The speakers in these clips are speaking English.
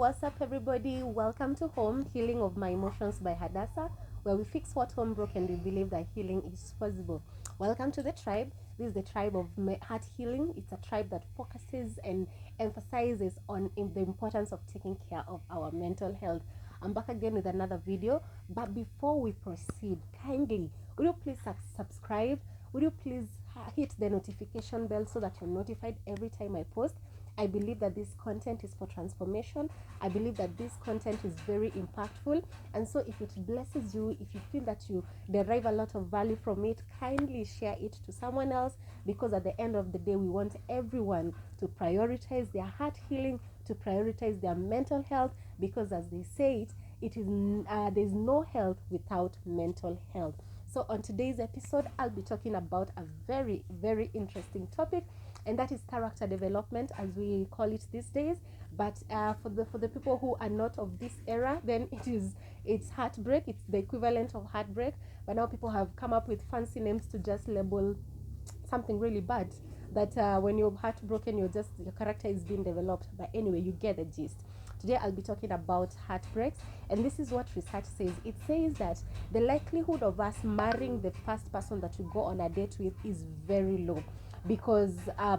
what's up, everybody? Welcome to Home Healing of My Emotions by Hadassah, where we fix what home broke and we believe that healing is possible. Welcome to the tribe. This is the tribe of heart healing. It's a tribe that focuses and emphasizes on the importance of taking care of our mental health. I'm back again with another video, but before we proceed, kindly, would you please subscribe? Would you please hit the notification bell so that you're notified every time I post? I believe that this content is for transformation. I believe that this content is very impactful. And so if it blesses you, if you feel that you derive a lot of value from it, kindly share it to someone else, because at the end of the day, we want everyone to prioritize their heart healing, to prioritize their mental health, because as they say it is there's no health without mental health. So on today's episode, I'll be talking about a very, very interesting topic, and that is character development, as we call it these days. But for the people who are not of this era, then it's heartbreak. It's the equivalent of heartbreak. But now people have come up with fancy names to just label something really bad. That when you're heartbroken, your character is being developed. But anyway, you get the gist. Today I'll be talking about heartbreaks, and this is what research says. It says that the likelihood of us marrying the first person that you go on a date with is very low, because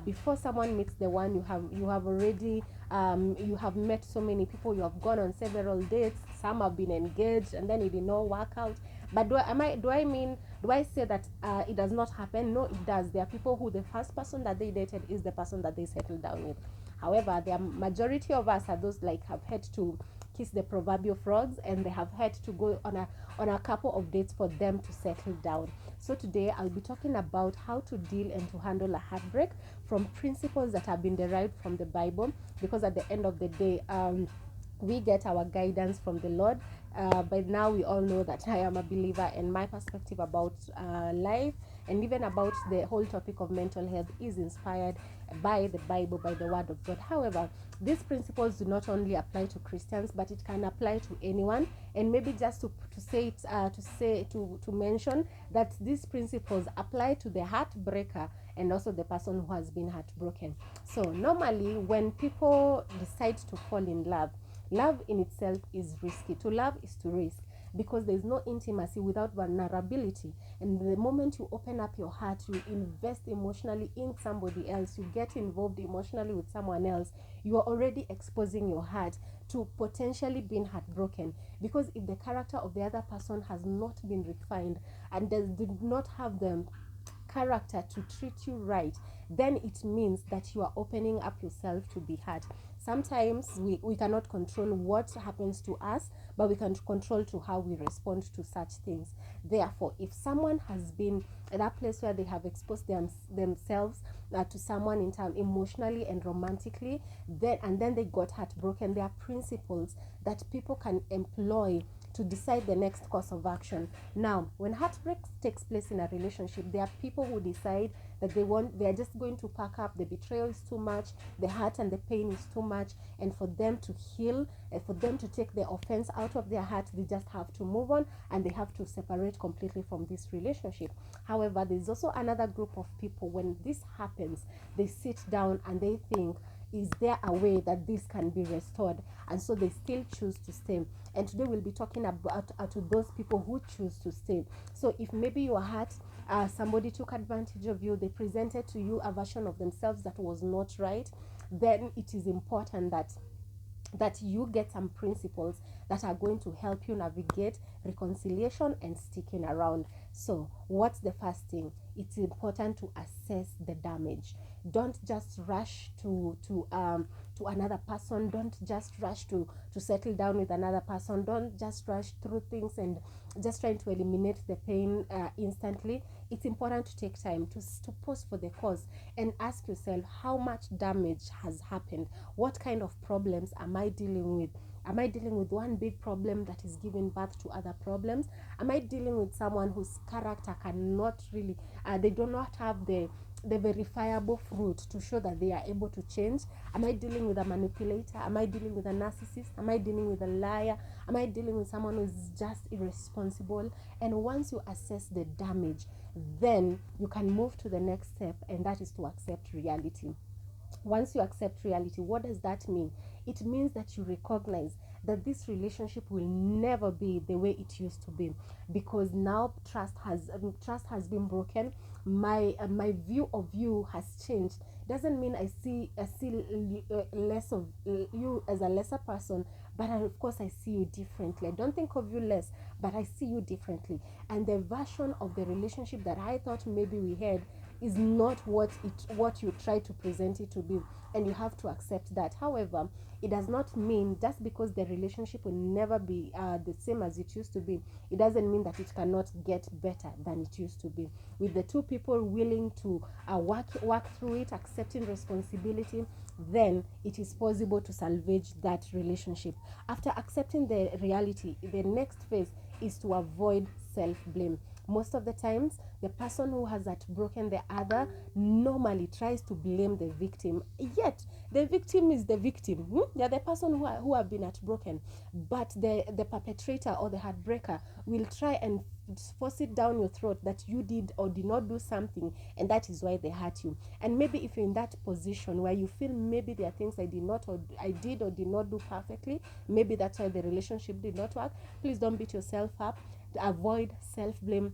before someone meets the one, you have already you have met so many people, you have gone on several dates, some have been engaged, and then it did not work out. But do I say that it does not happen? No, it does. There are people who the first person that they dated is the person that they settled down with. However, the majority of us are those like have had to kiss the proverbial frogs, and they have had to go on a couple of dates for them to settle down. So today I'll be talking about how to deal and to handle a heartbreak from principles that have been derived from the Bible, because at the end of the day, we get our guidance from the Lord. By now we all know that I am a believer, and my perspective about life and even about the whole topic of mental health is inspired by the Bible, by the Word of God. However, these principles do not only apply to Christians, but it can apply to anyone. And maybe just to mention that these principles apply to the heartbreaker and also the person who has been heartbroken. So normally when people decide to fall in love, love in itself is risky. To love is to risk, because there's no intimacy without vulnerability. And the moment you open up your heart, you invest emotionally in somebody else, you get involved emotionally with someone else, you are already exposing your heart to potentially being heartbroken. Because if the character of the other person has not been refined and did not have the character to treat you right, then it means that you are opening up yourself to be hurt. Sometimes we cannot control what happens to us, but we can control to how we respond to such things. Therefore, if someone has been at that place where they have exposed themselves to someone in time emotionally and romantically, then they got heartbroken, there are principles that people can employ to decide the next course of action. Now, when heartbreak takes place in a relationship, there are people who decide that they are just going to pack up. The betrayal is too much, the hurt and the pain is too much, and for them to heal and for them to take the offense out of their heart, they just have to move on and they have to separate completely from this relationship. However, there's also another group of people, when this happens, they sit down and they think, is there a way that this can be restored? And so they still choose to stay. And today we'll be talking about to those people who choose to stay. So if maybe you are hurt, somebody took advantage of you, they presented to you a version of themselves that was not right, then it is important that you get some principles that are going to help you navigate reconciliation and sticking around. So what's the first thing? It's important to assess the damage. Don't just rush to another person. Don't just rush to settle down with another person. Don't just rush through things and just trying to eliminate the pain instantly. It's important to take time to pause for the cause and ask yourself, how much damage has happened? What kind of problems am I dealing with? Am I dealing with one big problem that is giving birth to other problems? Am I dealing with someone whose character cannot really, they do not have the verifiable fruit to show that they are able to change? Am I dealing with a manipulator? Am I dealing with a narcissist? Am I dealing with a liar? Am I dealing with someone who is just irresponsible? And once you assess the damage, then you can move to the next step, and that is to accept reality. Once you accept reality, what does that mean? It means that you recognize that this relationship will never be the way it used to be, because now trust has been broken. My view of you has changed. Doesn't mean I see less of you as a lesser person, but of course I see you differently. I don't think of you less, but I see you differently. And the version of the relationship that I thought maybe we had is not what you try to present it to be, and you have to accept that. However, it does not mean just because the relationship will never be the same as it used to be, it doesn't mean that it cannot get better than it used to be. With the two people willing to work through it, accepting responsibility, then it is possible to salvage that relationship. After accepting the reality, the next phase is to avoid self-blame. Most of the times, the person who has broken the other normally tries to blame the victim. Yet, the victim is the victim. They're the person who have been broken. But the perpetrator or the heartbreaker will try and force it down your throat that you did or did not do something, and that is why they hurt you. And maybe if you're in that position where you feel maybe there are things I did or did not do perfectly, maybe that's why the relationship did not work, please don't beat yourself up. Avoid self-blame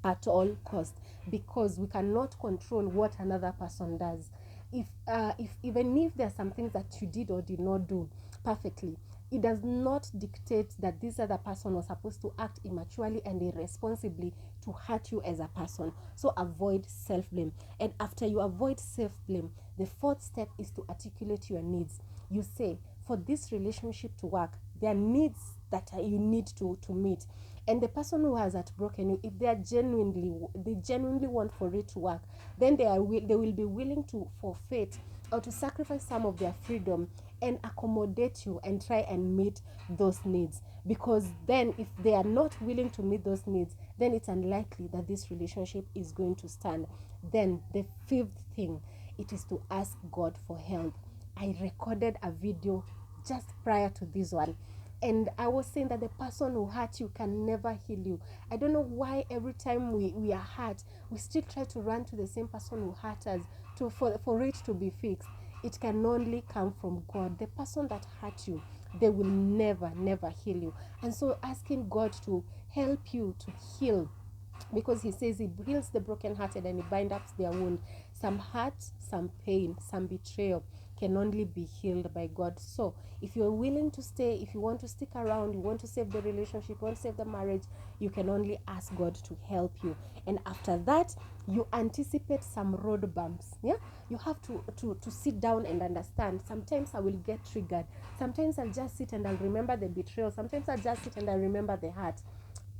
at all cost, because we cannot control what another person does. If even if there are some things that you did or did not do perfectly, it does not dictate that this other person was supposed to act immaturely and irresponsibly to hurt you as a person. So avoid self-blame. And after you avoid self-blame, the fourth step is to articulate your needs. You say, for this relationship to work, there are needs that you need to meet. And the person who has broken you, if they genuinely want for it to work, then they will be willing to forfeit or to sacrifice some of their freedom and accommodate you and try and meet those needs. Because then if they are not willing to meet those needs, then it's unlikely that this relationship is going to stand. Then the fifth thing, it is to ask God for help. I recorded a video just prior to this one, and I was saying that the person who hurt you can never heal you. I don't know why every time we are hurt, we still try to run to the same person who hurt us for it to be fixed. It can only come from God. The person that hurt you, they will never heal you. And so asking God to help you to heal, because he says he heals the brokenhearted and he binds up their wound. Some hurt, some pain, some betrayal can only be healed by God. So if you're willing to stay, if you want to stick around, you want to save the relationship, you want to save the marriage, you can only ask God to help you. And after that, you anticipate some road bumps. Yeah, you have to sit down and understand. Sometimes I will get triggered. Sometimes I'll just sit and I'll remember the betrayal. Sometimes I'll just sit and I'll remember the hurt.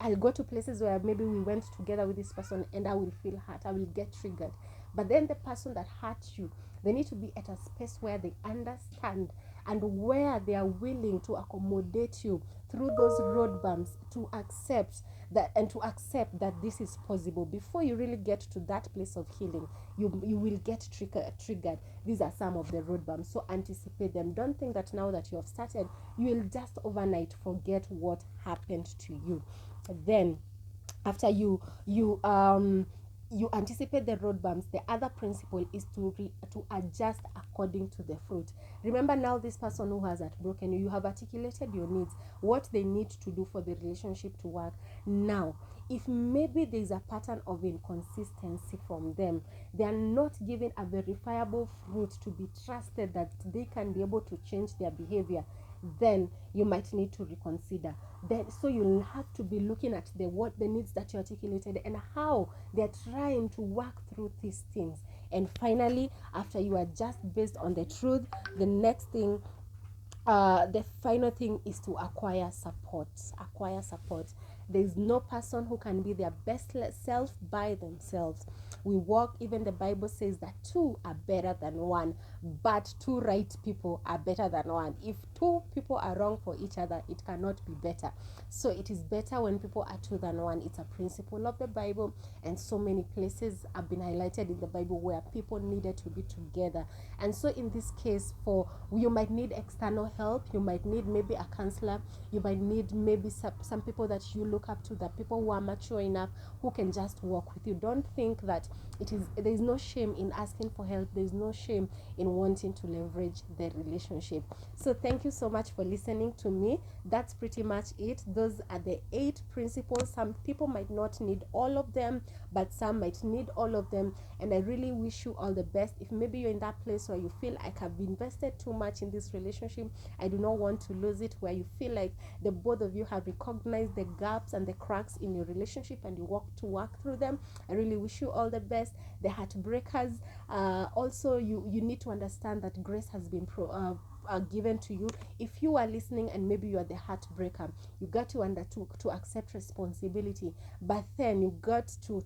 I'll go to places where maybe we went together with this person and I will feel hurt. I will get triggered. But then the person that hurt you, they need to be at a space where they understand and where they are willing to accommodate you through those road bumps, to accept that this is possible. Before you really get to that place of healing, you will get triggered. These are some of the road bumps, so anticipate them. Don't think that now that you have started, you will just overnight forget what happened to you. Then after you anticipate the road bumps, the other principle is to adjust according to the fruit. Remember, now this person who has broken you, you have articulated your needs, what they need to do for the relationship to work. Now, if maybe there is a pattern of inconsistency from them, they are not given a verifiable fruit to be trusted that they can be able to change their behavior, then you might need to reconsider. Then, so you'll have to be looking at what the needs that you articulated and how they're trying to work through these things. And finally, after you adjust based on the truth, the next thing, the final thing is to acquire support. There is no person who can be their best self by themselves. Even the Bible says that two are better than one, but two right people are better than one. If two people are wrong for each other, it cannot be better. So it is better when people are two than one. It's a principle of the Bible, and so many places have been highlighted in the Bible where people needed to be together. And so in this case, you might need external help, you might need maybe a counselor, you might need maybe some people that you look look up to, the people who are mature enough, who can just walk with you. Don't think that there's no shame in asking for help. There's no shame in wanting to leverage the relationship. So thank you so much for listening to me. That's pretty much it. Those are the 8 principles. Some people might not need all of them, but some might need all of them. And I really wish you all the best. If maybe you're in that place where you feel like I've invested too much in this relationship, I do not want to lose it, where you feel like the both of you have recognized the gaps and the cracks in your relationship and you want to work through them, I really wish you all the best. The heartbreakers, also you need to understand that grace has been given to you. If you are listening and maybe you are the heartbreaker, you got to accept responsibility, but then you got to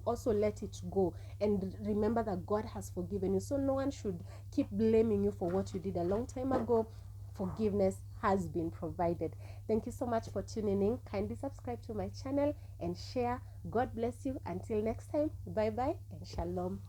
also let it go and remember that God has forgiven you. So no one should keep blaming you for what you did a long time ago. Forgiveness has been provided. Thank you so much for tuning in. Kindly subscribe to my channel and share. God bless you. Until next time, bye bye and shalom.